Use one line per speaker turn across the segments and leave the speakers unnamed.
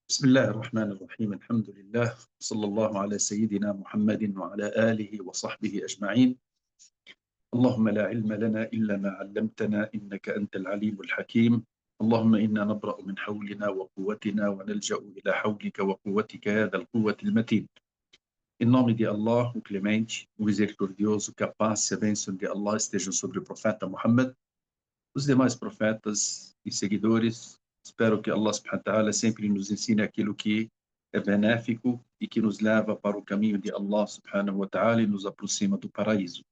بسم الله الرحمن الرحيم الحمد لله صلى الله على سيدنا محمد وعلى آله وصحبه أجمعين. اللهم لا علم لنا إلا ما علمتنا إنك أنت العليم الحكيم. اللهم إنا نبرأ من حولنا وقوتنا ونلجأ إلى حولك وقوتك يا ذا القوة المتين. Em nome de Allah, o clemente, o misericordioso, que a paz e a bênção de Allah estejam sobre o profeta Muhammad, os demais profetas e seguidores. Espero que Allah subhanahu wa ta'ala sempre nos ensine aquilo que é benéfico e que nos leva para o caminho de Allah subhanahu wa ta'ala e nos aproxima do paraíso.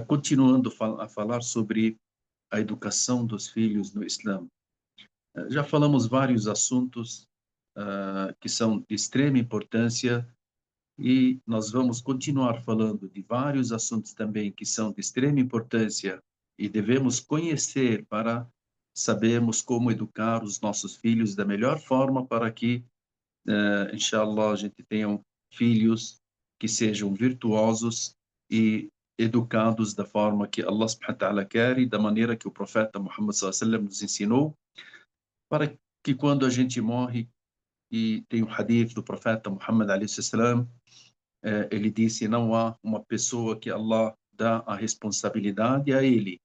Continuando a falar sobre a educação dos filhos no Islã. Já falamos vários assuntos que são de extrema importância e nós vamos continuar falando de vários assuntos também que são de extrema importância e devemos conhecer para sabermos como educar os nossos filhos da melhor forma para que, inshallah, a gente tenha filhos que sejam virtuosos e educados da forma que Allah subhanahu wa ta'ala quer e da maneira que o profeta Muhammad sallallahu alaihi wasallam nos ensinou, para que quando a gente morre, e tem o hadith do profeta Muhammad alaihi wasallam, ele disse, não há uma pessoa que Allah dá a responsabilidade a ele,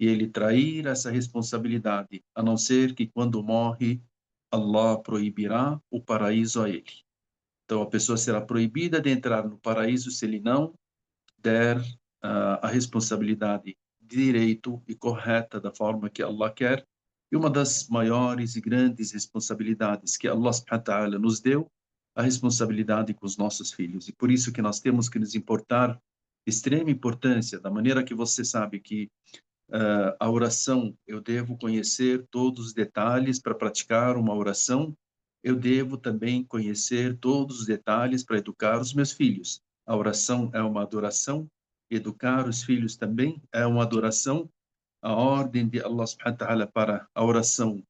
e ele trair essa responsabilidade, a não ser que quando morre, Allah proibirá o paraíso a ele. Então, a pessoa será proibida de entrar no paraíso se ele não der a responsabilidade direito e correta da forma que Allah quer. E uma das maiores e grandes responsabilidades que Allah subhanahu wa ta'ala nos deu, a responsabilidade com os nossos filhos. E por isso que nós temos que nos importar extrema importância, da maneira que você sabe que a oração, eu devo conhecer todos os detalhes para praticar uma oração, eu devo também conhecer todos os detalhes para educar os meus filhos. A oração é uma adoração, educar os filhos também é uma adoração. A ordem de Allah subhanahu wa ta'ala para a oração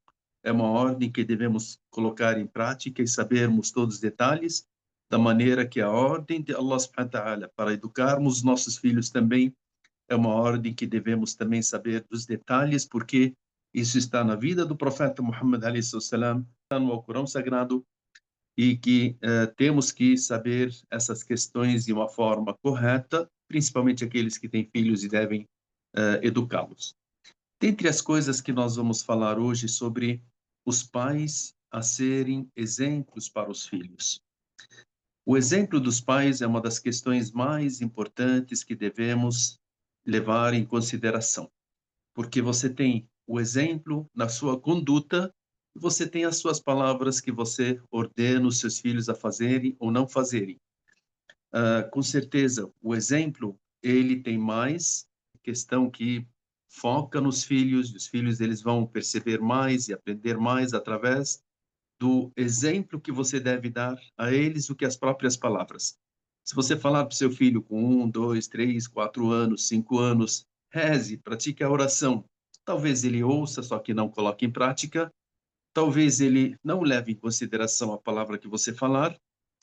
é uma ordem que devemos colocar em prática e sabermos todos os detalhes, da maneira que a ordem de Allah subhanahu wa ta'ala para educarmos nossos filhos também é uma ordem que devemos também saber dos detalhes, porque isso está na vida do profeta Muhammad alaihi salam, está no Alcorão Sagrado, e que temos que saber essas questões de uma forma correta, principalmente aqueles que têm filhos e devem educá-los. Dentre as coisas que nós vamos falar hoje sobre os pais a serem exemplos para os filhos. O exemplo dos pais é uma das questões mais importantes que devemos levar em consideração, porque você tem o exemplo na sua conduta, e você tem as suas palavras que você ordena os seus filhos a fazerem ou não fazerem. Com certeza, o exemplo, ele tem mais questão que foca nos filhos, e os filhos eles vão perceber mais e aprender mais através do exemplo que você deve dar a eles do que as próprias palavras. Se você falar para o seu filho com 1, 2, 3, 4 anos, 5 anos, reze, pratique a oração. Talvez ele ouça, só que não coloque em prática. Talvez ele não leve em consideração a palavra que você falar,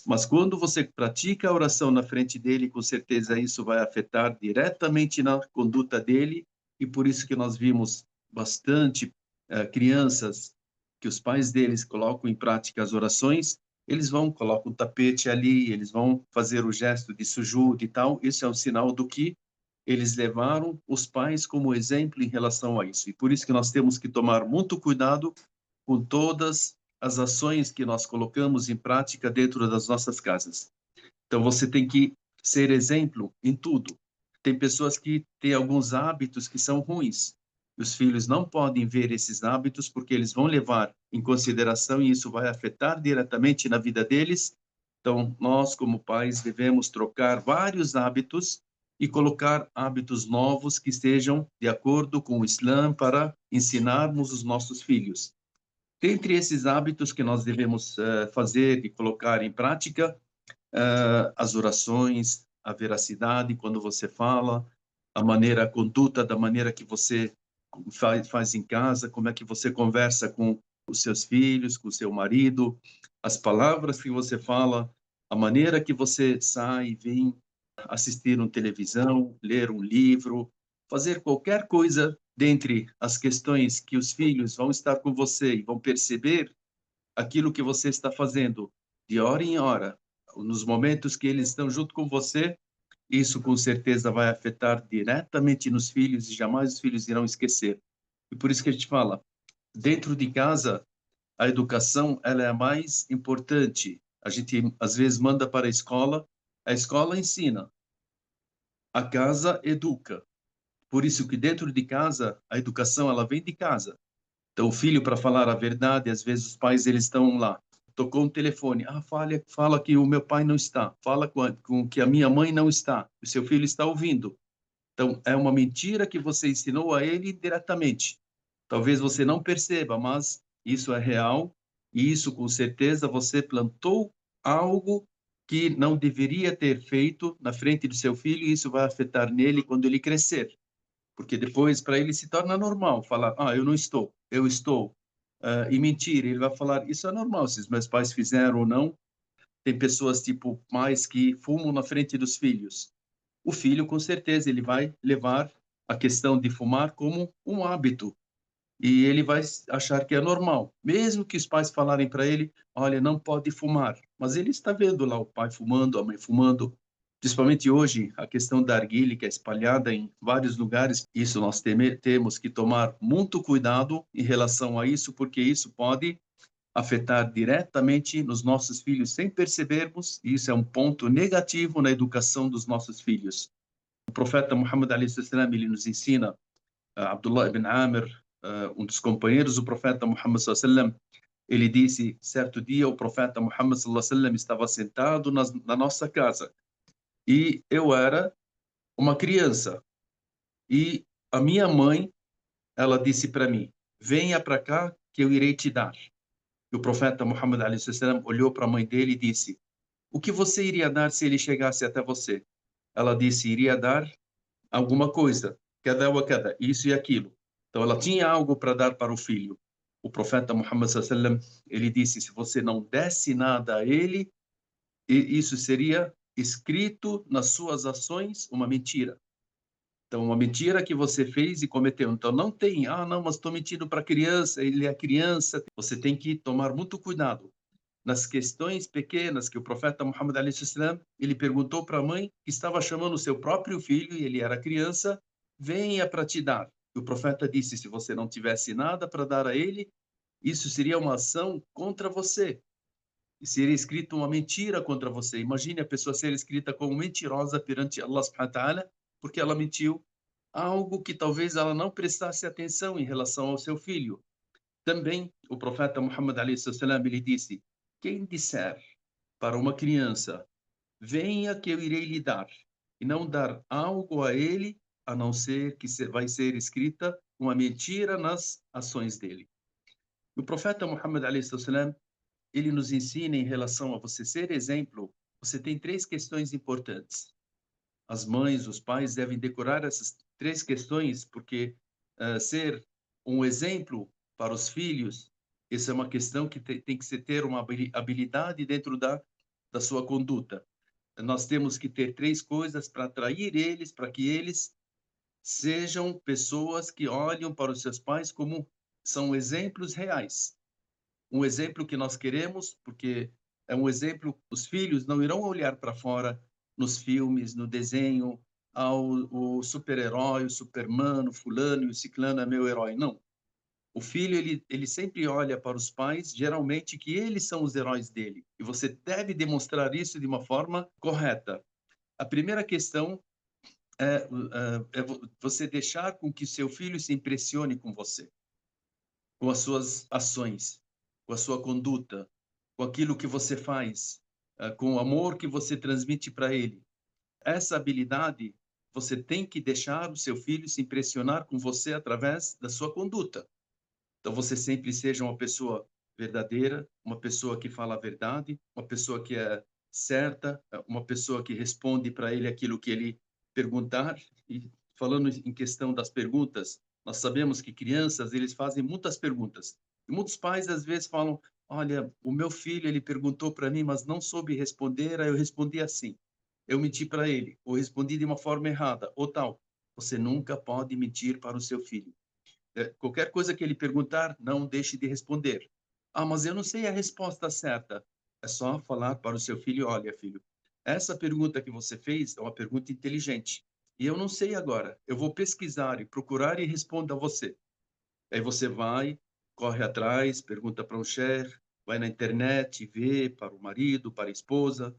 mas quando você pratica a oração na frente dele, com certeza isso vai afetar diretamente na conduta dele, e por isso que nós vimos bastante crianças que os pais deles colocam em prática as orações, eles vão, colocam o tapete ali, eles vão fazer o gesto de sujud e tal, isso é um sinal do que eles levaram os pais como exemplo em relação a isso. E por isso que nós temos que tomar muito cuidado com todas as ações que nós colocamos em prática dentro das nossas casas. Então, você tem que ser exemplo em tudo. Tem pessoas que têm alguns hábitos que são ruins. Os filhos não podem ver esses hábitos porque eles vão levar em consideração e isso vai afetar diretamente na vida deles. Então, nós, como pais, devemos trocar vários hábitos e colocar hábitos novos que estejam de acordo com o Islã para ensinarmos os nossos filhos. Dentre esses hábitos que nós devemos fazer e colocar em prática, as orações, a veracidade quando você fala, a maneira, a conduta da maneira que você faz em casa, como é que você conversa com os seus filhos, com o seu marido, as palavras que você fala, a maneira que você sai e vem assistir uma televisão, ler um livro, fazer qualquer coisa dentre as questões que os filhos vão estar com você e vão perceber aquilo que você está fazendo de hora em hora, nos momentos que eles estão junto com você, isso com certeza vai afetar diretamente nos filhos e jamais os filhos irão esquecer. E por isso que a gente fala, dentro de casa, a educação ela é a mais importante. A gente às vezes manda para a escola ensina, a casa educa. Por isso que dentro de casa, a educação ela vem de casa. Então, o filho, para falar a verdade, às vezes os pais eles estão lá. Tocou um telefone. Ah, fala que o meu pai não está. Fala com que a minha mãe não está. O seu filho está ouvindo. Então, é uma mentira que você ensinou a ele diretamente. Talvez você não perceba, mas isso é real. E isso, com certeza, você plantou algo que não deveria ter feito na frente do seu filho. E isso vai afetar nele quando ele crescer. Porque depois, para ele, se torna normal falar, eu não estou, eu estou. E mentir, ele vai falar, isso é normal, se os meus pais fizeram ou não. Tem pessoas, tipo, pais que fumam na frente dos filhos. O filho, com certeza, ele vai levar a questão de fumar como um hábito. E ele vai achar que é normal. Mesmo que os pais falarem para ele, olha, não pode fumar. Mas ele está vendo lá o pai fumando, a mãe fumando. Principalmente hoje, a questão da argila que é espalhada em vários lugares. Isso nós temos que tomar muito cuidado em relação a isso, porque isso pode afetar diretamente nos nossos filhos sem percebermos. E isso é um ponto negativo na educação dos nossos filhos. O profeta Muhammad ali ele nos ensina, Abdullah ibn Amir, um dos companheiros do profeta Muhammad sallam, ele disse, certo dia o profeta Muhammad sallam estava sentado na nossa casa e eu era uma criança e a minha mãe, ela disse para mim, venha para cá que eu irei te dar. E o profeta Muhammad sallam olhou para a mãe dele e disse, o que você iria dar se ele chegasse até você? Ela disse, iria dar alguma coisa, cada ou cada, isso e aquilo. Então ela tinha algo para dar para o filho. O profeta Muhammad sallam, ele disse, se você não desse nada a ele, isso seria escrito nas suas ações uma mentira. Então, uma mentira que você fez e cometeu. Então, não tem, não, mas estou mentindo para a criança, ele é criança. Você tem que tomar muito cuidado nas questões pequenas que o profeta Muhammad a.s. ele perguntou para a mãe que estava chamando o seu próprio filho e ele era criança, venha para te dar. E o profeta disse, se você não tivesse nada para dar a ele, isso seria uma ação contra você. E seria escrita uma mentira contra você. Imagine a pessoa ser escrita como mentirosa perante Allah subhanahu wa ta'ala, porque ela mentiu algo que talvez ela não prestasse atenção em relação ao seu filho. Também o profeta Muhammad a.s. ele disse, quem disser para uma criança, venha que eu irei lhe dar, e não dar algo a ele, a não ser que vai ser escrita uma mentira nas ações dele. O profeta Muhammad a.s. ele nos ensina em relação a você ser exemplo, você tem três questões importantes. As mães, os pais devem decorar essas três questões, porque ser um exemplo para os filhos, essa é uma questão que tem que se ter uma habilidade dentro da sua conduta. Nós temos que ter três coisas para atrair eles, para que eles sejam pessoas que olham para os seus pais como são exemplos reais. Um exemplo que nós queremos, porque é um exemplo, os filhos não irão olhar para fora nos filmes, no desenho, o super-herói, o Superman, o fulano e o ciclano é meu herói. Não. O filho, ele sempre olha para os pais, geralmente que eles são os heróis dele. E você deve demonstrar isso de uma forma correta. A primeira questão é você deixar com que seu filho se impressione com você, com as suas ações, com a sua conduta, com aquilo que você faz, com o amor que você transmite para ele. Essa habilidade, você tem que deixar o seu filho se impressionar com você através da sua conduta. Então, você sempre seja uma pessoa verdadeira, uma pessoa que fala a verdade, uma pessoa que é certa, uma pessoa que responde para ele aquilo que ele perguntar. E falando em questão das perguntas, nós sabemos que crianças, eles fazem muitas perguntas. E muitos pais, às vezes, falam, olha, o meu filho, ele perguntou para mim, mas não soube responder, aí eu respondi assim. Eu menti para ele, ou respondi de uma forma errada, ou tal. Você nunca pode mentir para o seu filho. Qualquer coisa que ele perguntar, não deixe de responder. Ah, mas eu não sei a resposta certa. É só falar para o seu filho: olha, filho, essa pergunta que você fez é uma pergunta inteligente. E eu não sei agora. Eu vou pesquisar e procurar e respondo a você. Aí você vai, corre atrás, pergunta para um chefe, vai na internet, vê para o marido, para a esposa,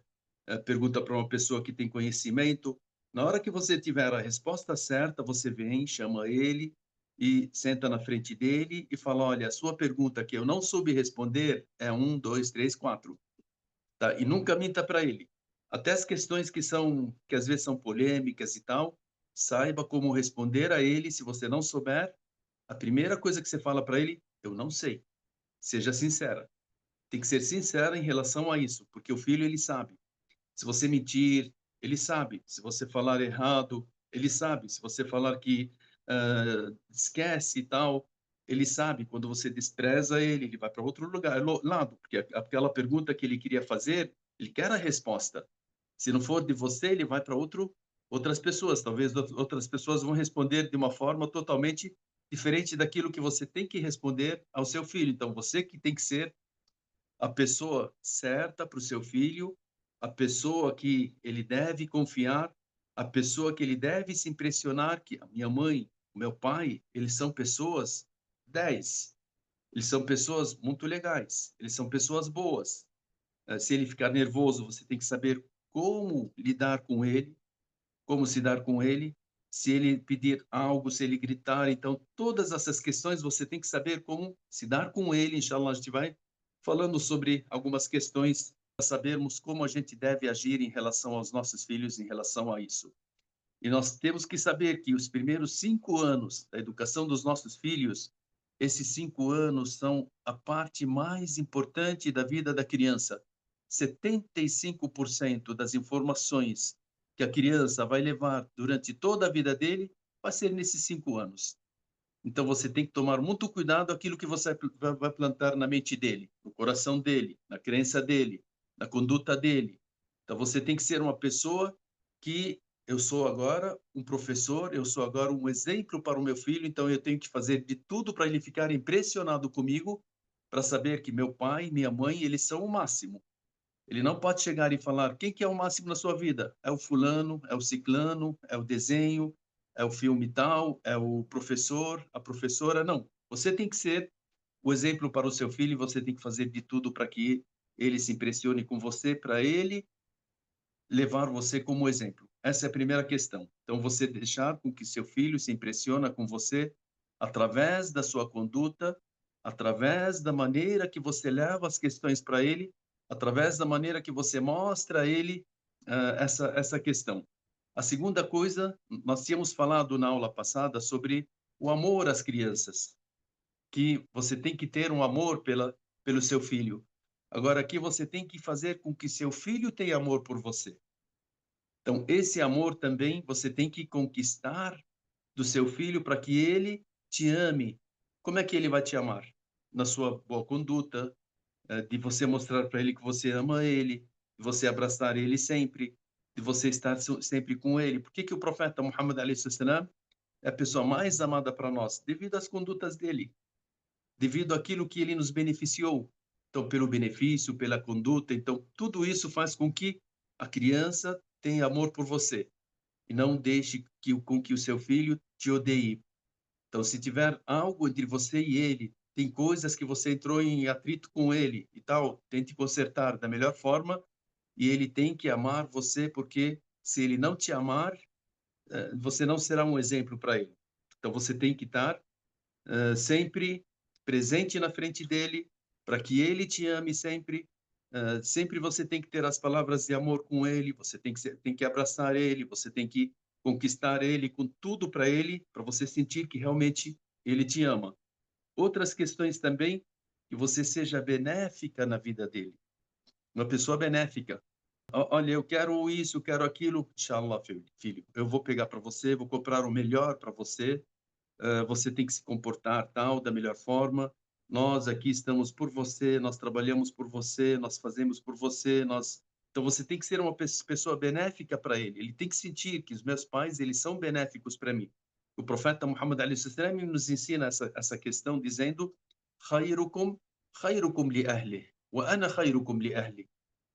pergunta para uma pessoa que tem conhecimento. Na hora que você tiver a resposta certa, você vem, chama ele e senta na frente dele e fala: olha, a sua pergunta que eu não soube responder é um, dois, três, quatro. Tá? E nunca minta para ele. Até as questões que às vezes são polêmicas e tal, saiba como responder a ele. Se você não souber, a primeira coisa que você fala para ele, eu não sei. Seja sincera. Tem que ser sincera em relação a isso, porque o filho ele sabe. Se você mentir, ele sabe. Se você falar errado, ele sabe. Se você falar que esquece e tal, ele sabe. Quando você despreza ele, ele vai para outro lugar, lado, porque aquela pergunta que ele queria fazer, ele quer a resposta. Se não for de você, ele vai para outras pessoas. Talvez outras pessoas vão responder de uma forma totalmente diferente daquilo que você tem que responder ao seu filho. Então, você que tem que ser a pessoa certa para o seu filho, a pessoa que ele deve confiar, a pessoa que ele deve se impressionar, que a minha mãe, o meu pai, eles são pessoas 10. Eles são pessoas muito legais, eles são pessoas boas. Se ele ficar nervoso, você tem que saber como lidar com ele, como se dar com ele. Se ele pedir algo, se ele gritar, então todas essas questões você tem que saber como se dar com ele. Inshallah, a gente vai falando sobre algumas questões para sabermos como a gente deve agir em relação aos nossos filhos, em relação a isso. E nós temos que saber que os primeiros 5 anos da educação dos nossos filhos, esses 5 anos são a parte mais importante da vida da criança. 75% das informações que a criança vai levar durante toda a vida dele vai ser nesses 5 anos. Então você tem que tomar muito cuidado aquilo que você vai plantar na mente dele, no coração dele, na crença dele, na conduta dele. Então você tem que ser uma pessoa que eu sou agora um professor, eu sou agora um exemplo para o meu filho, então eu tenho que fazer de tudo para ele ficar impressionado comigo, para saber que meu pai, minha mãe, eles são o máximo. Ele não pode chegar e falar quem que é o máximo na sua vida? É o fulano, é o ciclano, é o desenho, é o filme tal, é o professor, a professora. Não. Você tem que ser o exemplo para o seu filho e você tem que fazer de tudo para que ele se impressione com você, para ele levar você como exemplo. Essa é a primeira questão. Então, você deixar com que seu filho se impressione com você através da sua conduta, através da maneira que você leva as questões para ele, através da maneira que você mostra a ele essa questão. A segunda coisa, nós tínhamos falado na aula passada sobre o amor às crianças, que você tem que ter um amor pelo seu filho. Agora, aqui você tem que fazer com que seu filho tenha amor por você. Então, esse amor também você tem que conquistar do seu filho para que ele te ame. Como é que ele vai te amar? Na sua boa conduta, de você mostrar para ele que você ama ele, de você abraçar ele sempre, de você estar sempre com ele. Por que que o profeta Muhammad alayhi salam é a pessoa mais amada para nós? Devido às condutas dele, devido àquilo que ele nos beneficiou. Então, pelo benefício, pela conduta, então tudo isso faz com que a criança tenha amor por você e não deixe com que o seu filho te odeie. Então, se tiver algo entre você e ele, tem coisas que você entrou em atrito com ele e tal, tente consertar da melhor forma e ele tem que amar você, porque se ele não te amar, você não será um exemplo para ele. Então, você tem que estar sempre presente na frente dele, para que ele te ame sempre. Sempre você tem que ter as palavras de amor com ele, você tem que abraçar ele, você tem que conquistar ele com tudo para ele, para você sentir que realmente ele te ama. Outras questões também, que você seja benéfica na vida dele, uma pessoa benéfica. Olha, eu quero isso, eu quero aquilo, inshallah, filho, eu vou pegar para você, vou comprar o melhor para você, você tem que se comportar tal, da melhor forma. Nós aqui estamos por você, nós trabalhamos por você, nós fazemos por você, nós... Então você tem que ser uma pessoa benéfica para ele. Ele tem que sentir que os meus pais, eles são benéficos para mim. O profeta Muhammad alayhi salam nos ensina essa questão dizendo: "Khairukum خيركم لأهله وأنا خيركم لأهلي.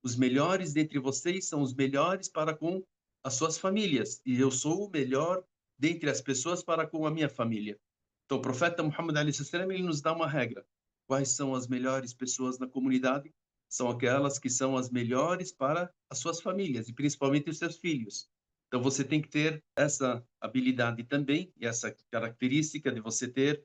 Os melhores dentre vocês são os melhores para com as suas famílias, e eu sou o melhor dentre as pessoas para com a minha família. Então, o profeta Muhammad alayhi salam, ele nos dá uma regra. Quais são as melhores pessoas na comunidade? São aquelas que são as melhores para as suas famílias, e principalmente os seus filhos. Então, você tem que ter essa habilidade também, e essa característica de você ter,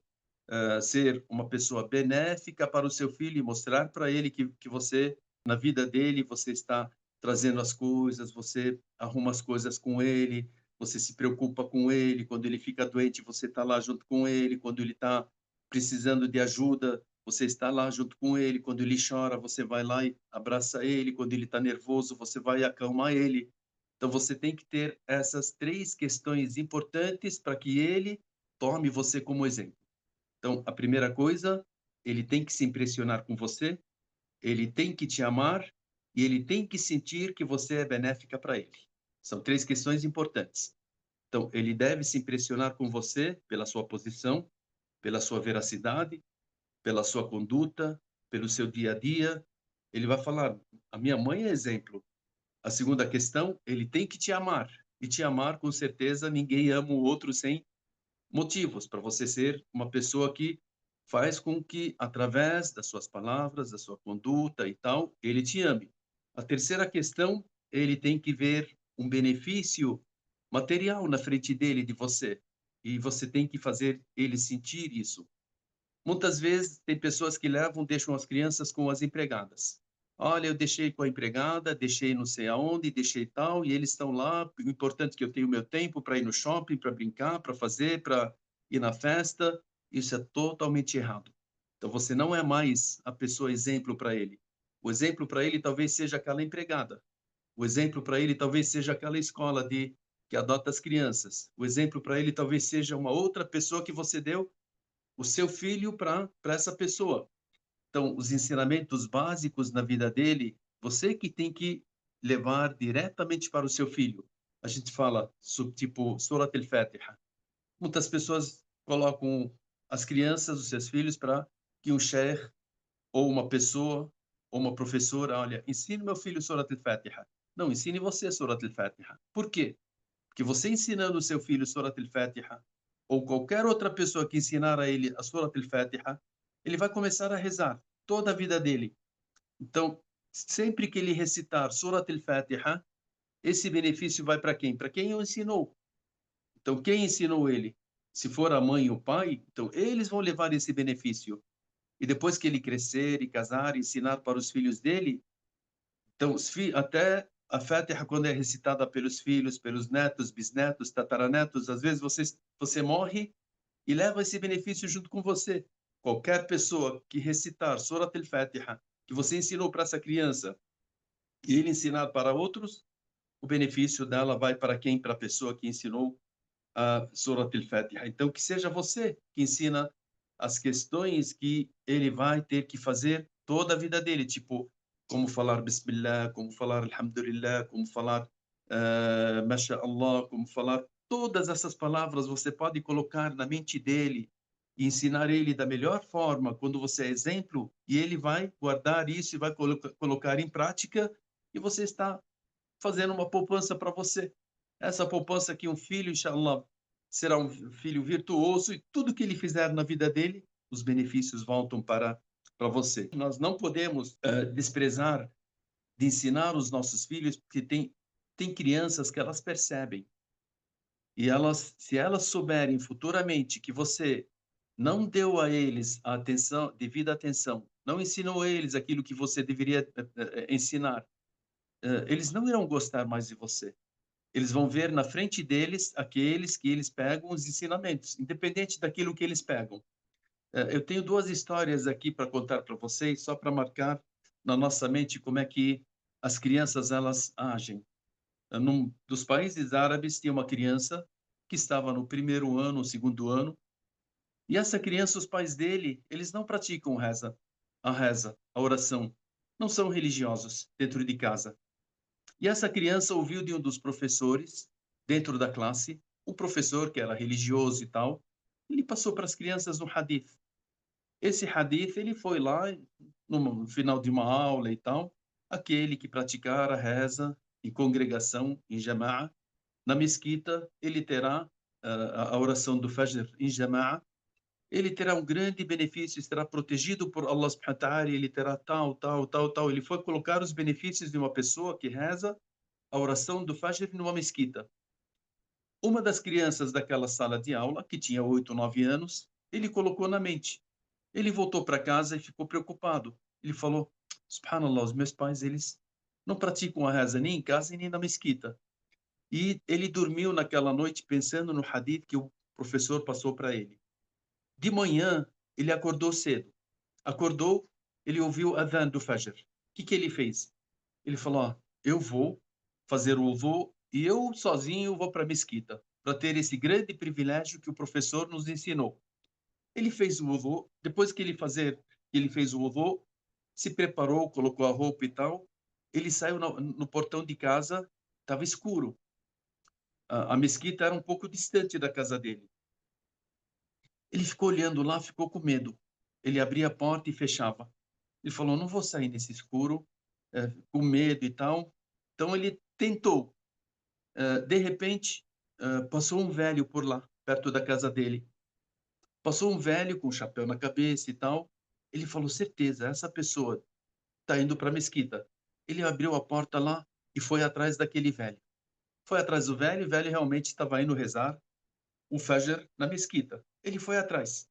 ser uma pessoa benéfica para o seu filho e mostrar para ele que você, na vida dele, você está trazendo as coisas, você arruma as coisas com ele, você se preocupa com ele, quando ele fica doente, você está lá junto com ele, quando ele está precisando de ajuda, você está lá junto com ele, quando ele chora, você vai lá e abraça ele, quando ele está nervoso, você vai acalmar ele. Então, você tem que ter essas três questões importantes para que ele tome você como exemplo. Então, a primeira coisa, ele tem que se impressionar com você, ele tem que te amar e ele tem que sentir que você é benéfica para ele. São três questões importantes. Então, ele deve se impressionar com você pela sua posição, pela sua veracidade, pela sua conduta, pelo seu dia a dia. Ele vai falar: a minha mãe é exemplo. A segunda questão, ele tem que te amar. E te amar, com certeza, ninguém ama o outro sem motivos, para você ser uma pessoa que faz com que, através das suas palavras, da sua conduta e tal, ele te ame. A terceira questão, ele tem que ver um benefício material na frente dele, de você. E você tem que fazer ele sentir isso. Muitas vezes tem pessoas que deixam as crianças com as empregadas. Olha, eu deixei com a empregada, deixei não sei aonde, deixei tal, e eles estão lá. O importante é que eu tenho meu tempo para ir no shopping, para brincar, para fazer, para ir na festa. Isso é totalmente errado. Então você não é mais a pessoa exemplo para ele. O exemplo para ele talvez seja aquela empregada. O exemplo para ele talvez seja aquela escola que adota as crianças. O exemplo para ele talvez seja uma outra pessoa que você deu o seu filho para essa pessoa. Então, os ensinamentos básicos na vida dele, você que tem que levar diretamente para o seu filho. A gente fala sobre, tipo, Surat al-Fatiha. Muitas pessoas colocam as crianças, os seus filhos, para que um sheikh ou uma pessoa ou uma professora, olha, ensine meu filho Surat al-Fatiha. Não, ensine você Surat al-Fatiha. Por quê? Porque você ensinando o seu filho Surat al-Fatiha, ou qualquer outra pessoa que ensinar a ele a Surat al-Fatiha, ele vai começar a rezar toda a vida dele. Então, sempre que ele recitar Surat al-Fatiha, esse benefício vai para quem? Para quem o ensinou. Então, quem ensinou ele? Se for a mãe e o pai, então eles vão levar esse benefício. E depois que ele crescer e casar, ensinar para os filhos dele, então, até a Fatiha, quando é recitada pelos filhos, pelos netos, bisnetos, tataranetos, às vezes você morre e leva esse benefício junto com você. Qualquer pessoa que recitar Surat al-Fatiha, que você ensinou para essa criança, e ele ensinar para outros, o benefício dela vai para quem? Para a pessoa que ensinou a Surat al-Fatiha. Então, que seja você que ensina as questões que ele vai ter que fazer toda a vida dele, tipo, como falar Bismillah, como falar Alhamdulillah, como falar Masha Allah, como falar todas essas palavras, você pode colocar na mente dele e ensinar ele da melhor forma, quando você é exemplo, e ele vai guardar isso e vai colocar em prática, e você está fazendo uma poupança para você. Essa poupança que um filho, inshallah, será um filho virtuoso e tudo que ele fizer na vida dele, os benefícios voltam para você. Nós não podemos desprezar de ensinar os nossos filhos, porque tem crianças que elas percebem. E elas, se elas souberem futuramente que você não deu a eles a atenção, devida atenção, não ensinou a eles aquilo que você deveria ensinar, eles não irão gostar mais de você. Eles vão ver na frente deles aqueles que eles pegam os ensinamentos, independente daquilo que eles pegam. Eu tenho duas histórias aqui para contar para vocês, só para marcar na nossa mente como é que as crianças elas agem. Num dos países árabes tinha uma criança que estava no primeiro ano, segundo ano, e essa criança, os pais dele, eles não praticam a oração, não são religiosos dentro de casa. E essa criança ouviu de um dos professores, dentro da classe, um professor que era religioso e tal, ele passou para as crianças um hadith. Esse hadith, ele foi lá no final de uma aula e tal, aquele que praticar a reza em congregação, em jama'a, na mesquita, ele terá a oração do Fajr em jama'a, ele terá um grande benefício, estará protegido por Allah subhanahu wa ta'ala, ele terá tal, tal, tal, tal. Ele foi colocar os benefícios de uma pessoa que reza a oração do Fajr numa mesquita. Uma das crianças daquela sala de aula, que tinha 8, 9 anos, ele colocou na mente. Ele voltou para casa e ficou preocupado. Ele falou: Subhanallah, os meus pais, eles não praticam a reza nem em casa nem na mesquita. E ele dormiu naquela noite pensando no hadith que o professor passou para ele. De manhã, ele acordou cedo. Acordou, ele ouviu a adhan do Fajr. O que ele fez? Ele falou: eu vou fazer o wudu e eu sozinho vou para a mesquita para ter esse grande privilégio que o professor nos ensinou. Ele fez o wudu, depois que ele fez o wudu, se preparou, colocou a roupa e tal, ele saiu no portão de casa, estava escuro. A mesquita era um pouco distante da casa dele. Ele ficou olhando lá, ficou com medo. Ele abria a porta e fechava. Ele falou: não vou sair nesse escuro, com medo e tal. Então ele tentou. De repente, passou um velho por lá, perto da casa dele. Passou um velho com um chapéu na cabeça e tal. Ele falou: certeza, essa pessoa está indo para a mesquita. Ele abriu a porta lá e foi atrás daquele velho. Foi atrás do velho, o velho realmente estava indo rezar o Fajr na mesquita. Ele foi atrás.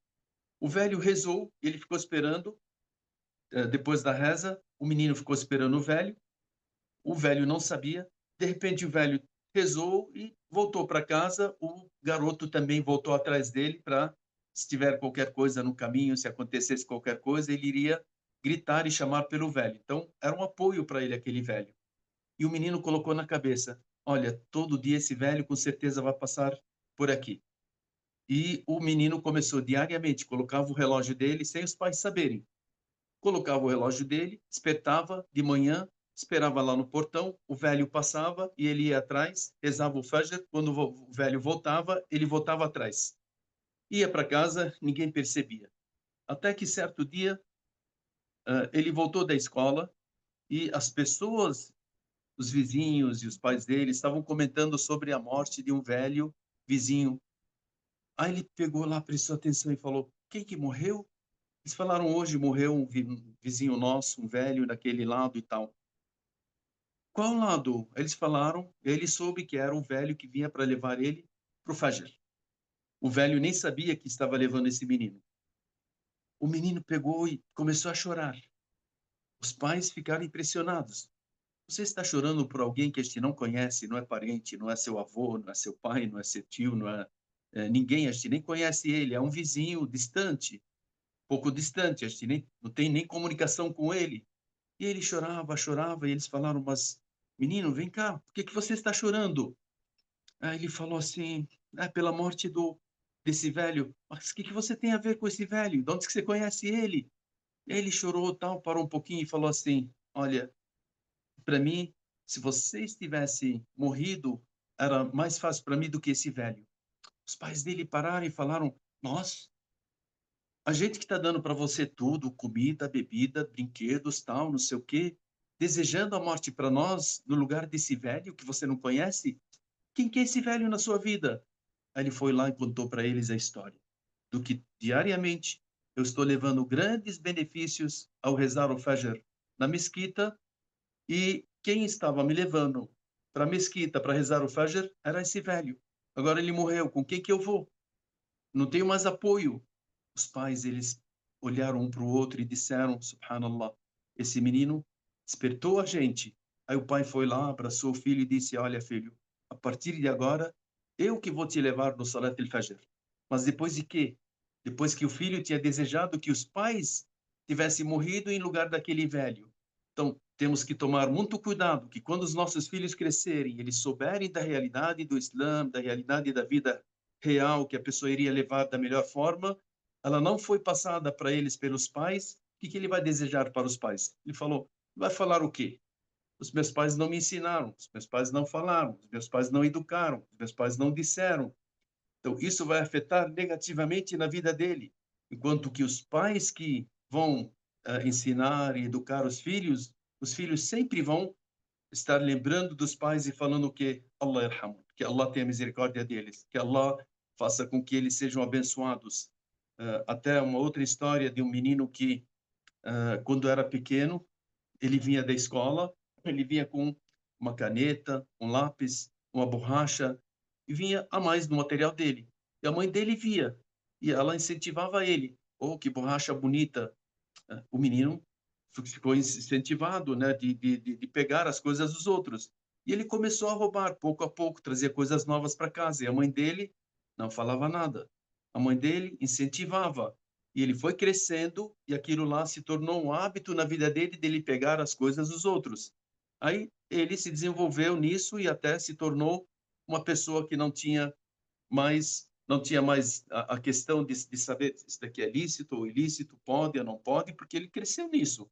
O velho rezou, ele ficou esperando. Depois da reza, o menino ficou esperando o velho não sabia. De repente, o velho rezou e voltou para casa. O garoto também voltou atrás dele para, se tiver qualquer coisa no caminho, se acontecesse qualquer coisa, ele iria gritar e chamar pelo velho. Então, era um apoio para ele, aquele velho. E o menino colocou na cabeça: olha, todo dia esse velho com certeza vai passar por aqui. E o menino começou diariamente, colocava o relógio dele sem os pais saberem. Colocava o relógio dele, despertava de manhã, esperava lá no portão, o velho passava e ele ia atrás, rezava o Fajr, quando o velho voltava, ele voltava atrás. Ia para casa, ninguém percebia. Até que certo dia, ele voltou da escola e as pessoas, os vizinhos e os pais dele estavam comentando sobre a morte de um velho vizinho. Aí ele pegou lá, prestou atenção e falou: quem que morreu? Eles falaram: hoje morreu um vizinho nosso, um velho daquele lado e tal. Qual lado? Eles falaram, ele soube que era o velho que vinha para levar ele para o Fajr. O velho nem sabia que estava levando esse menino. O menino pegou e começou a chorar. Os pais ficaram impressionados. Você está chorando por alguém que a gente não conhece, não é parente, não é seu avô, não é seu pai, não é seu tio, não é ninguém, a gente nem conhece ele, é um vizinho distante, pouco distante, a gente nem, não tem nem comunicação com ele. E ele chorava, chorava, e eles falaram: mas menino, vem cá, por que você está chorando? Aí ele falou assim: pela morte desse velho. Mas o que você tem a ver com esse velho? De onde que você conhece ele? E aí ele chorou, tal, parou um pouquinho e falou assim: olha, para mim, se vocês tivessem morrido, era mais fácil para mim do que esse velho. Os pais dele pararam e falaram: nós, a gente que está dando para você tudo, comida, bebida, brinquedos, tal, não sei o quê, desejando a morte para nós, no lugar desse velho que você não conhece, quem que é esse velho na sua vida? Aí ele foi lá e contou para eles a história do que diariamente eu estou levando grandes benefícios ao rezar o Fajr na mesquita, e quem estava me levando para a mesquita para rezar o Fajr era esse velho. Agora ele morreu, com quem que eu vou? Não tenho mais apoio. Os pais, eles olharam um para o outro e disseram: Subhanallah, esse menino despertou a gente. Aí o pai foi lá, abraçou o filho e disse: olha, filho, a partir de agora, eu que vou te levar no Salat al-Fajr. Mas depois de quê? Depois que o filho tinha desejado que os pais tivessem morrido em lugar daquele velho. Então, temos que tomar muito cuidado, que quando os nossos filhos crescerem, eles souberem da realidade do Islã, da realidade da vida real que a pessoa iria levar da melhor forma, ela não foi passada para eles pelos pais. O que ele vai desejar para os pais? Ele falou: vai falar o quê? Os meus pais não me ensinaram, os meus pais não falaram, os meus pais não educaram, os meus pais não disseram. Então, isso vai afetar negativamente na vida dele. enquanto que os pais que vão ensinar e educar os filhos sempre vão estar lembrando dos pais e falando que Allah yarhamu, que Allah tenha misericórdia deles, que Allah faça com que eles sejam abençoados. Até uma outra história de um menino que, quando era pequeno, ele vinha da escola, ele vinha com uma caneta, um lápis, uma borracha, e vinha a mais no material dele. E a mãe dele via, e ela incentivava ele. Oh, que borracha bonita! O menino ficou incentivado, né, de pegar as coisas dos outros. E ele começou a roubar, pouco a pouco, trazer coisas novas para casa. E a mãe dele não falava nada. A mãe dele incentivava. E ele foi crescendo e aquilo lá se tornou um hábito na vida dele pegar as coisas dos outros. Aí ele se desenvolveu nisso e até se tornou uma pessoa que não tinha mais a questão de saber se isso daqui é lícito ou ilícito, pode ou não pode, porque ele cresceu nisso.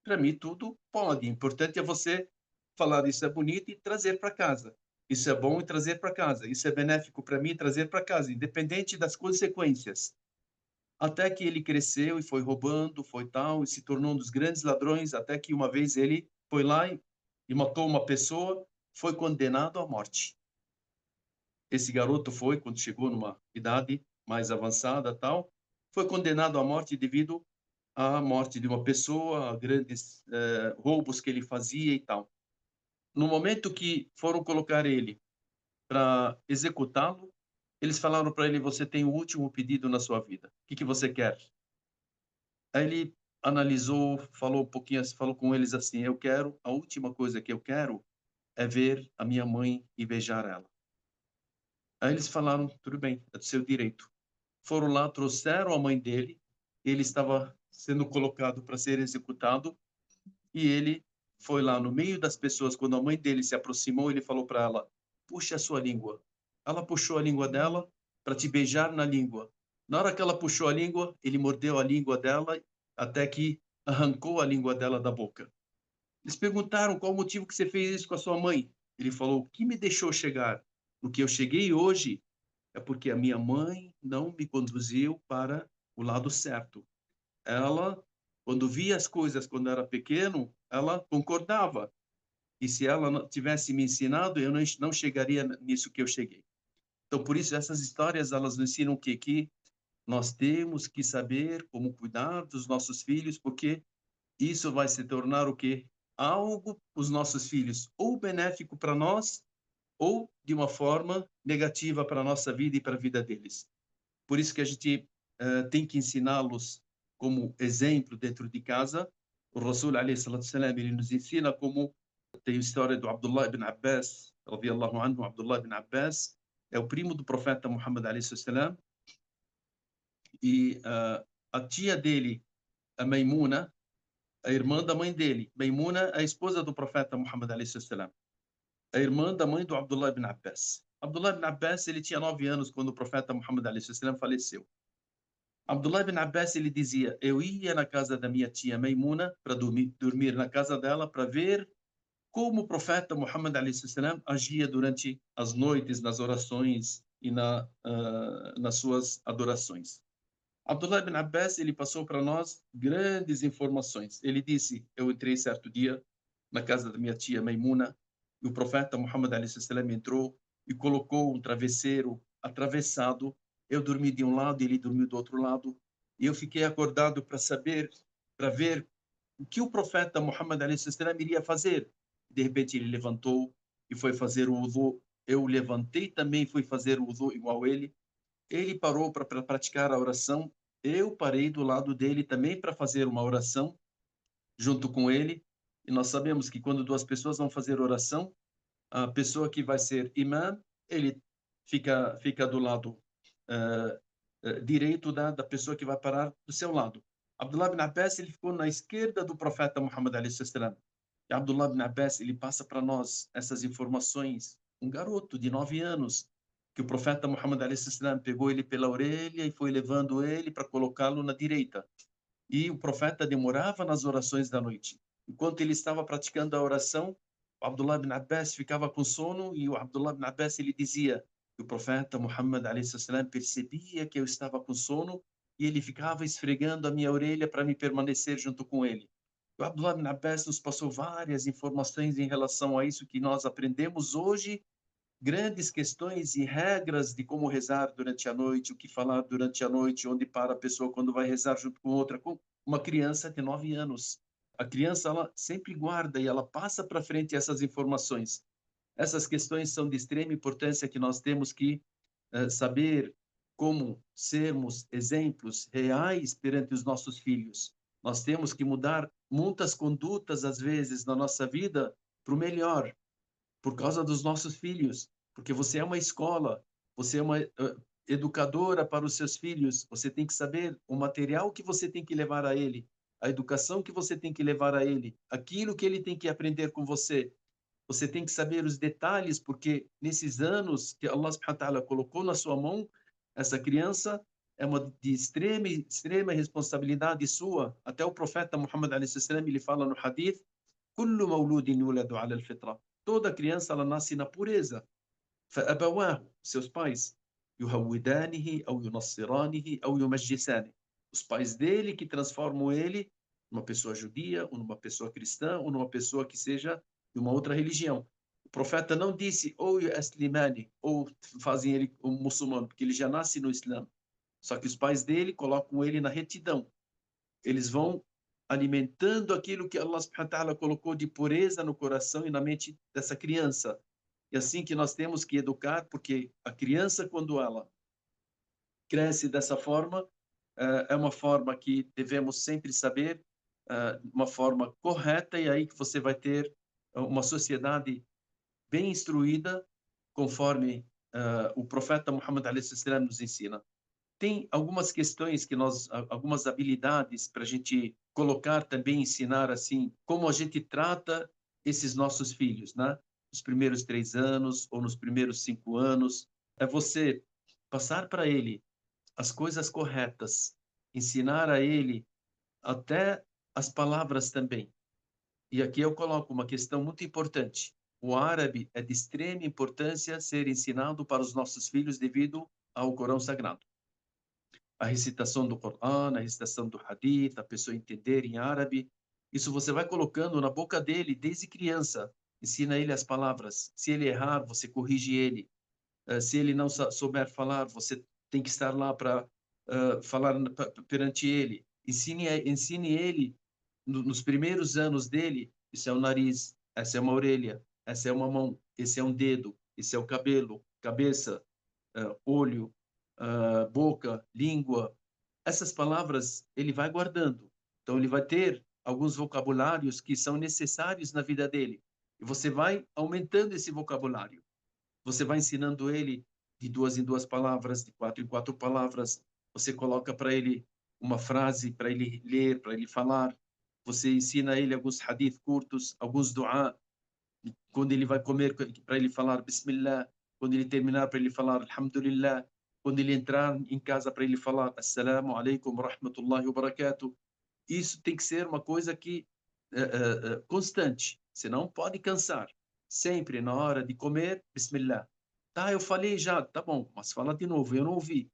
Para mim, tudo pode. O importante é você falar isso é bonito e trazer para casa. Isso é bom e trazer para casa. Isso é benéfico para mim e trazer para casa, independente das consequências. Até que ele cresceu e foi roubando, foi tal, e se tornou um dos grandes ladrões, até que uma vez ele foi lá e matou uma pessoa, foi condenado à morte. Esse garoto foi, quando chegou numa idade mais avançada, tal, foi condenado à morte devido à morte de uma pessoa, a grandes roubos que ele fazia e tal. No momento que foram colocar ele para executá-lo, eles falaram para ele: você tem o último pedido na sua vida. O que você quer? Aí ele analisou, falou um pouquinho, falou com eles assim: a última coisa que eu quero é ver a minha mãe e beijar ela. Aí eles falaram: tudo bem, é do seu direito. Foram lá, trouxeram a mãe dele, ele estava sendo colocado para ser executado, e ele foi lá no meio das pessoas, quando a mãe dele se aproximou, ele falou para ela: puxa a sua língua. Ela puxou a língua dela para te beijar na língua. Na hora que ela puxou a língua, ele mordeu a língua dela até que arrancou a língua dela da boca. Eles perguntaram: qual o motivo que você fez isso com a sua mãe? Ele falou: o que me deixou chegar? O que eu cheguei hoje é porque a minha mãe não me conduziu para o lado certo. Ela, quando via as coisas quando era pequeno, ela concordava. E se ela não tivesse me ensinado, eu não chegaria nisso que eu cheguei. Então, por isso, essas histórias, elas nos ensinam o quê? Que nós temos que saber como cuidar dos nossos filhos, porque isso vai se tornar o quê? Algo, os nossos filhos, ou benéfico para nós, ou de uma forma negativa para a nossa vida e para a vida deles. Por isso que a gente tem que ensiná-los como exemplo dentro de casa. O Rasul, alayhi salatu salam, ele nos ensina como tem a história do Abdullah ibn Abbas, radiyallahu anhu. Abdullah ibn Abbas é o primo do profeta Muhammad, alayhi salam, e a tia dele, a Maimuna, a irmã da mãe dele. Maimuna, a esposa do profeta Muhammad, alayhi salam, a irmã da mãe do Abdullah ibn Abbas. Abdullah ibn Abbas, ele tinha 9 anos quando o profeta Muhammad, alayhi salam, faleceu. Abdullah ibn Abbas, ele dizia: eu ia na casa da minha tia Maimuna para dormir na casa dela para ver como o profeta Muhammad alayhi salam agia durante as noites, nas orações e nas suas adorações. Abdullah ibn Abbas, ele passou para nós grandes informações. Ele disse: eu entrei certo dia na casa da minha tia Maimuna e o profeta Muhammad alayhi salam entrou e colocou um travesseiro atravessado. Eu dormi de um lado e ele dormiu do outro lado. E eu fiquei acordado para ver o que o profeta Muhammad alayhi salam iria fazer. De repente ele levantou e foi fazer o wudu. Eu levantei também e fui fazer o wudu igual ele. Ele parou para praticar a oração. Eu parei do lado dele também para fazer uma oração junto com ele. E nós sabemos que quando duas pessoas vão fazer oração, a pessoa que vai ser imã, ele fica do lado direito da pessoa que vai parar do seu lado. Abdullah ibn Abbas, ele ficou na esquerda do profeta Muhammad alayhi salam. E Abdullah ibn Abbas, ele passa para nós essas informações. Um garoto de 9 anos, que o profeta Muhammad alayhi salam pegou ele pela orelha e foi levando ele para colocá-lo na direita. E o profeta demorava nas orações da noite. Enquanto ele estava praticando a oração, o Abdullah ibn Abbas ficava com sono e o Abdullah ibn Abbas ele dizia que o profeta Muhammad alayhi salam percebia que eu estava com sono e ele ficava esfregando a minha orelha para me permanecer junto com ele. O Abdullah ibn Abbas nos passou várias informações em relação a isso que nós aprendemos hoje, grandes questões e regras de como rezar durante a noite, o que falar durante a noite, onde para a pessoa quando vai rezar junto com outra, com uma criança de 9 anos. A criança, ela sempre guarda e ela passa para frente essas informações. Essas questões são de extrema importância que nós temos que saber como sermos exemplos reais perante os nossos filhos. Nós temos que mudar muitas condutas, às vezes, na nossa vida para o melhor, por causa dos nossos filhos, porque você é uma escola, você é uma educadora para os seus filhos, você tem que saber o material que você tem que levar a ele, a educação que você tem que levar a ele, aquilo que ele tem que aprender com você. Você tem que saber os detalhes, porque nesses anos que Allah subhanahu wa ta'ala colocou na sua mão, essa criança é uma de extrema responsabilidade sua. Até o profeta Muhammad alayhi salam, ele fala no hadith: "Kullu mawludin yuladu ala al-fitra." Toda criança ela nasce na pureza. فأبواه, seus pais, يهودانه أو ينصرانه أو يمجسانه. Os pais dele que transformam ele numa pessoa judia, ou numa pessoa cristã, ou numa pessoa que seja de uma outra religião. O profeta não disse ou yaslimani, ou fazem ele um muçulmano, porque ele já nasce no Islã. Só que os pais dele colocam ele na retidão. Eles vão alimentando aquilo que Allah subhanahu wa ta'ala colocou de pureza no coração e na mente dessa criança. E assim que nós temos que educar, porque a criança, quando ela cresce dessa forma, é uma forma que devemos sempre saber, uma forma correta, e aí que você vai ter uma sociedade bem instruída, conforme o profeta Muhammad a.s. nos ensina. Tem algumas questões que nós, algumas habilidades para a gente colocar também, ensinar assim, como a gente trata esses nossos filhos, né? Nos primeiros 3 anos ou nos primeiros 5 anos, é você passar para ele as coisas corretas, ensinar a ele até as palavras também. E aqui eu coloco uma questão muito importante. O árabe é de extrema importância ser ensinado para os nossos filhos devido ao Corão Sagrado. A recitação do Corão, a recitação do Hadith, a pessoa entender em árabe. Isso você vai colocando na boca dele desde criança. Ensina ele as palavras. Se ele errar, você corrige ele. Se ele não souber falar, você tem que estar lá para falar perante ele. Ensine ele nos primeiros anos dele. Isso é o nariz, essa é uma orelha, essa é uma mão, esse é um dedo, esse é o cabelo, cabeça, olho, boca, língua. Essas palavras ele vai guardando. Então ele vai ter alguns vocabulários que são necessários na vida dele. E você vai aumentando esse vocabulário. Você vai ensinando ele de 2 em 2 palavras, de 4 em 4 palavras. Você coloca para ele uma frase para ele ler, para ele falar. Você ensina ele alguns hadith curtos, alguns dua. Quando ele vai comer, para ele falar Bismillah. Quando ele terminar, para ele falar Alhamdulillah. Quando ele entrar em casa, para ele falar Assalamu alaikum wa rahmatullahi wa barakatuh. Isso tem que ser uma coisa que constante. Você não pode cansar. Sempre na hora de comer, Bismillah. Tá, eu falei já, tá bom, mas fala de novo, eu não ouvi.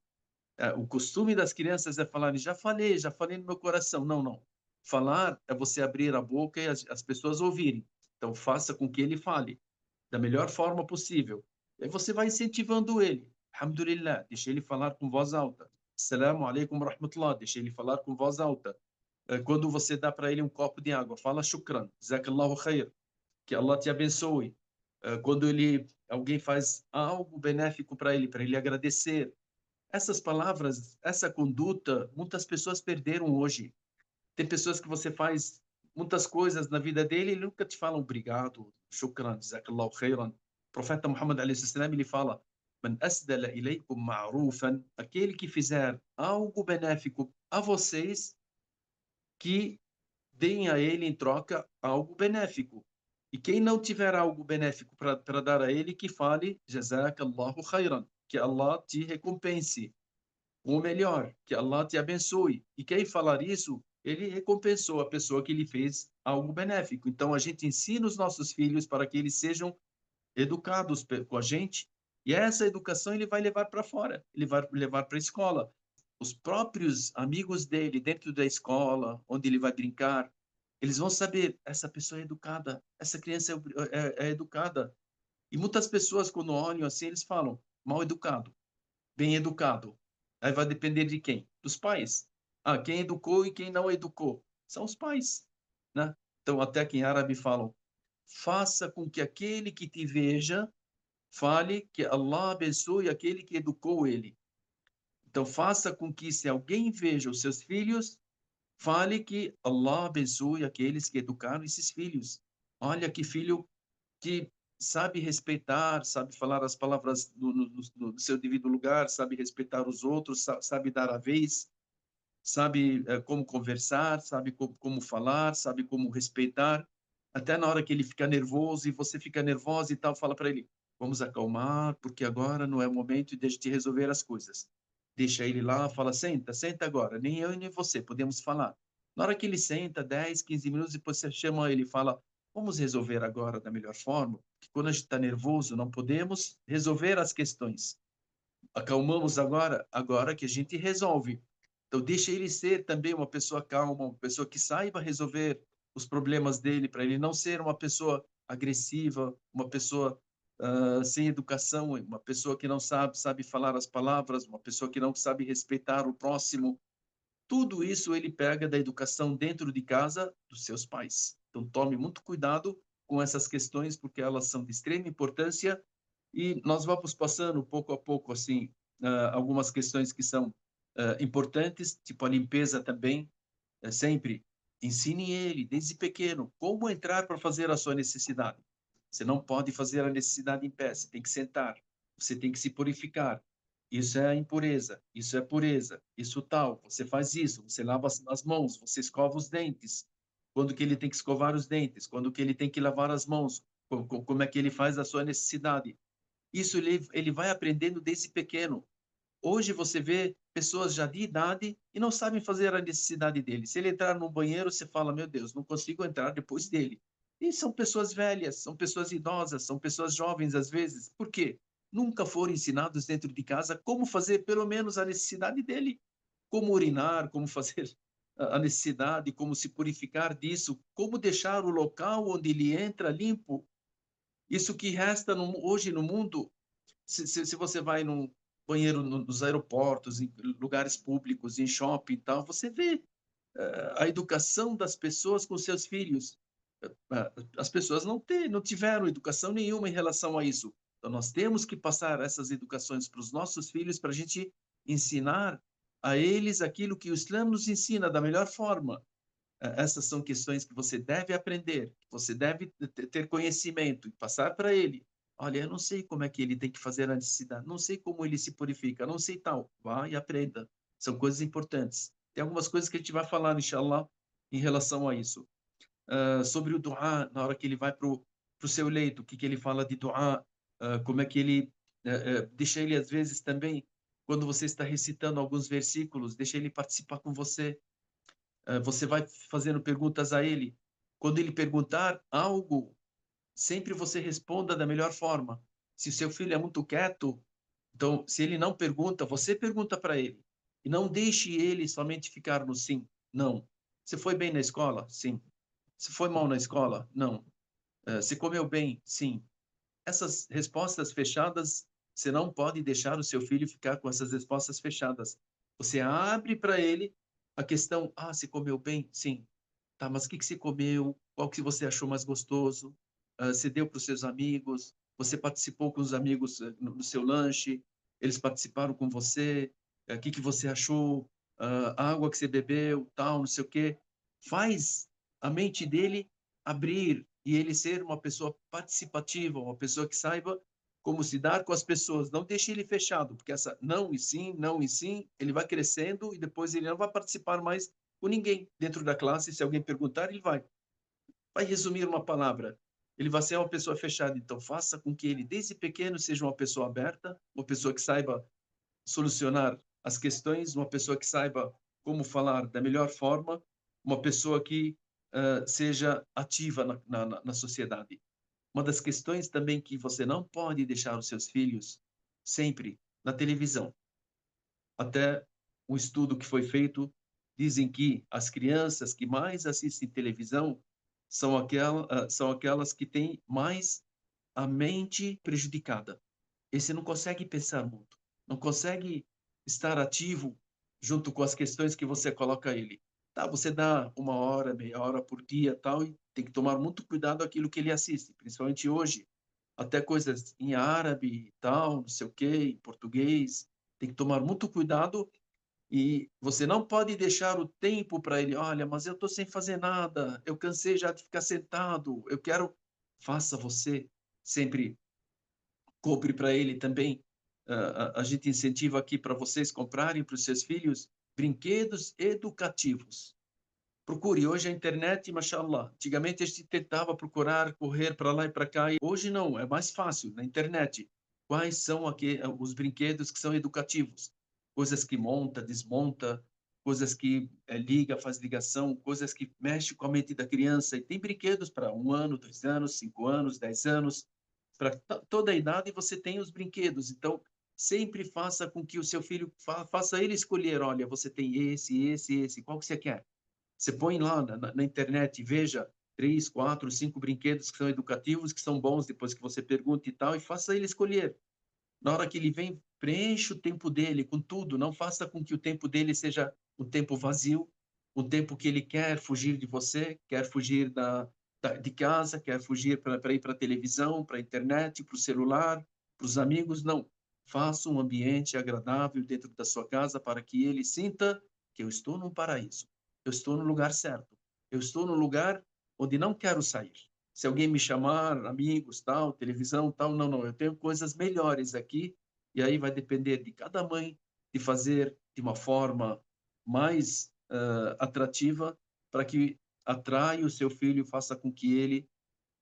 O costume das crianças é falar, já falei no meu coração. Não, não. Falar é você abrir a boca e as pessoas ouvirem. Então, faça com que ele fale da melhor forma possível. E aí você vai incentivando ele. Alhamdulillah, deixa ele falar com voz alta. Assalamu alaikum wa rahmatullah, deixa ele falar com voz alta. Quando você dá para ele um copo de água, fala shukran, jazakallahu khair, que Allah te abençoe. Quando alguém faz algo benéfico para ele agradecer. Essas palavras, essa conduta, muitas pessoas perderam hoje. Tem pessoas que você faz muitas coisas na vida dele e nunca te falam obrigado, shukran, jazakallahu khairan. O profeta Muhammad a.s. ele fala: "Man asdala ilaykum ma'rufan", aquele que fizer algo benéfico a vocês, que deem a ele em troca algo benéfico. E quem não tiver algo benéfico para dar a ele, que fale jazakallahu khairan, que Allah te recompense o melhor, que Allah te abençoe. E quem falar isso, ele recompensou a pessoa que lhe fez algo benéfico. Então a gente ensina os nossos filhos para que eles sejam educados com a gente, e essa educação ele vai levar para fora, ele vai levar para a escola. os próprios amigos dele, dentro da escola, onde ele vai brincar, eles vão saber, essa pessoa é educada, essa criança é educada. E muitas pessoas, quando olham assim, eles falam, mal educado, bem educado. Aí vai depender de quem? Dos pais. Ah, quem educou e quem não educou? São os pais, né? Então, até que em árabe falam, faça com que aquele que te veja fale que Allah abençoe aquele que educou ele. Então, faça com que, se alguém veja os seus filhos, fale que Allah abençoe aqueles que educaram esses filhos. Olha que filho que sabe respeitar, sabe falar as palavras no seu devido lugar, sabe respeitar os outros, sabe dar a vez, sabe como conversar, sabe como falar, sabe como respeitar. Até na hora que ele fica nervoso e você fica nervosa e tal, fala para ele: vamos acalmar, porque agora não é o momento de te resolver as coisas. Deixa ele lá, fala: senta, senta agora. Nem eu e nem você podemos falar. Na hora que ele senta, 10, 15 minutos, depois você chama ele e fala: vamos resolver agora da melhor forma, porque quando a gente está nervoso, não podemos resolver as questões. Acalmamos agora, agora que a gente resolve. Então, deixa ele ser também uma pessoa calma, uma pessoa que saiba resolver os problemas dele, para ele não ser uma pessoa agressiva, uma pessoa sem educação, uma pessoa que não sabe falar as palavras, uma pessoa que não sabe respeitar o próximo. Tudo isso ele pega da educação dentro de casa dos seus pais. Então, tome muito cuidado com essas questões, porque elas são de extrema importância e nós vamos passando pouco a pouco, assim, algumas questões que são importantes, tipo a limpeza também, sempre ensine ele, desde pequeno, como entrar para fazer a sua necessidade. Você não pode fazer a necessidade em pé, você tem que sentar, você tem que se purificar. Isso é impureza, isso é pureza, isso tal, você faz isso, você lava as mãos, você escova os dentes, quando que ele tem que escovar os dentes, quando que ele tem que lavar as mãos, como é que ele faz a sua necessidade. Isso ele vai aprendendo desde pequeno. Hoje você vê pessoas já de idade e não sabem fazer a necessidade dele. Se ele entrar no banheiro, você fala: meu Deus, não consigo entrar depois dele. E são pessoas velhas, são pessoas idosas, são pessoas jovens às vezes. Por quê? Nunca foram ensinados dentro de casa como fazer pelo menos a necessidade dele. Como urinar, como fazer a necessidade, como se purificar disso, como deixar o local onde ele entra limpo. Isso que resta hoje no mundo, se você vai num banheiro nos aeroportos, em lugares públicos, em shopping e tal, você vê a educação das pessoas com seus filhos. As pessoas não tiveram educação nenhuma em relação a isso. Então, nós temos que passar essas educações para os nossos filhos para a gente ensinar a eles aquilo que o Islã nos ensina da melhor forma. Essas são questões que você deve aprender, que você deve ter conhecimento e passar para ele. Olha, eu não sei como é que ele tem que fazer a necessidade, não sei como ele se purifica, não sei tal. Vá e aprenda. São coisas importantes. Tem algumas coisas que a gente vai falar, inshallah, em relação a isso. Sobre o dua, na hora que ele vai para o seu leito, o que ele fala de dua, como é que ele deixa ele, às vezes, também, quando você está recitando alguns versículos, deixa ele participar com você. Você vai fazendo perguntas a ele. Quando ele perguntar algo, sempre você responda da melhor forma. Se o seu filho é muito quieto, então, se ele não pergunta, você pergunta para ele. E não deixe ele somente ficar no sim. Não. Você foi bem na escola? Sim. Você foi mal na escola? Não. Você comeu bem? Sim. Essas respostas fechadas, você não pode deixar o seu filho ficar com essas respostas fechadas. Você abre para ele a questão: ah, você comeu bem? Sim. Tá, mas o que você comeu? Qual que você achou mais gostoso? Você deu para os seus amigos? Você participou com os amigos no seu lanche? Eles participaram com você? O que você achou? A água que você bebeu, tal, não sei o quê. Faz a mente dele abrir e ele ser uma pessoa participativa, uma pessoa que saiba como se dar com as pessoas. Não deixe ele fechado, porque essa não e sim, ele vai crescendo e depois ele não vai participar mais com ninguém dentro da classe. Se alguém perguntar, ele vai resumir uma palavra. Ele vai ser uma pessoa fechada. Então, faça com que ele, desde pequeno, seja uma pessoa aberta, uma pessoa que saiba solucionar as questões, uma pessoa que saiba como falar da melhor forma, uma pessoa que seja ativa na sociedade. Uma das questões também que você não pode deixar os seus filhos sempre na televisão. Até um estudo que foi feito, dizem que as crianças que mais assistem televisão são aquelas que têm mais a mente prejudicada. Esse não consegue pensar muito, não consegue estar ativo junto com as questões que você coloca a ele. Tá, você dá 1 hora, meia hora por dia, tal, e tem que tomar muito cuidado aquilo que ele assiste, principalmente hoje, até coisas em árabe e tal, não sei o quê, em português, tem que tomar muito cuidado e você não pode deixar o tempo para ele, olha, mas eu estou sem fazer nada, eu cansei já de ficar sentado, eu quero. Faça você sempre, compre para ele também. A gente incentiva aqui para vocês comprarem para os seus filhos brinquedos educativos. Procure, hoje a internet, mashallah, antigamente a gente tentava procurar, correr para lá e para cá, e hoje não, é mais fácil, na internet. Quais são os brinquedos que são educativos? Coisas que monta, desmonta, coisas que liga, faz ligação, coisas que mexem com a mente da criança. E tem brinquedos para 1 ano, 2 anos, 5 anos, 10 anos. Para toda a idade você tem os brinquedos. Então, sempre faça com que o seu filho, faça ele escolher, olha, você tem esse, qual que você quer? Você põe lá na internet e veja 3, 4, 5 brinquedos que são educativos, que são bons, depois que você pergunte e tal, e faça ele escolher. Na hora que ele vem, preencha o tempo dele com tudo, não faça com que o tempo dele seja um tempo vazio, um tempo que ele quer fugir de você, quer fugir de casa, quer fugir para ir para a televisão, para a internet, para o celular, para os amigos. Não. Faça um ambiente agradável dentro da sua casa para que ele sinta que eu estou num paraíso, eu estou no lugar certo, eu estou no lugar onde não quero sair. Se alguém me chamar, amigos, tal, televisão, tal, não, não, eu tenho coisas melhores aqui, e aí vai depender de cada mãe de fazer de uma forma mais atrativa para que atraia o seu filho, faça com que ele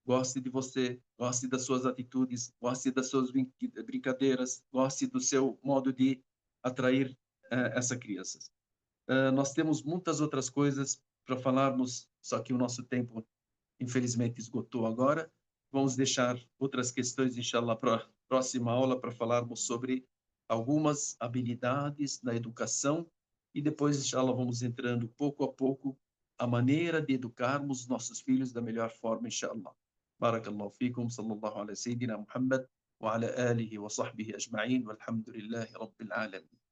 goste de você, goste das suas atitudes, goste das suas brincadeiras, goste do seu modo de atrair essa criança. Nós temos muitas outras coisas para falarmos, só que o nosso tempo infelizmente esgotou agora. Vamos deixar outras questões, inshallah, para a próxima aula, para falarmos sobre algumas habilidades na educação e depois, inshallah, vamos entrando pouco a pouco a maneira de educarmos nossos filhos da melhor forma, inshallah. Barakallahu fikum, sallallahu ala sayyidina Muhammad wa ala alihi wa sahbihi ajma'in, walhamdulillahi rabbil alamin.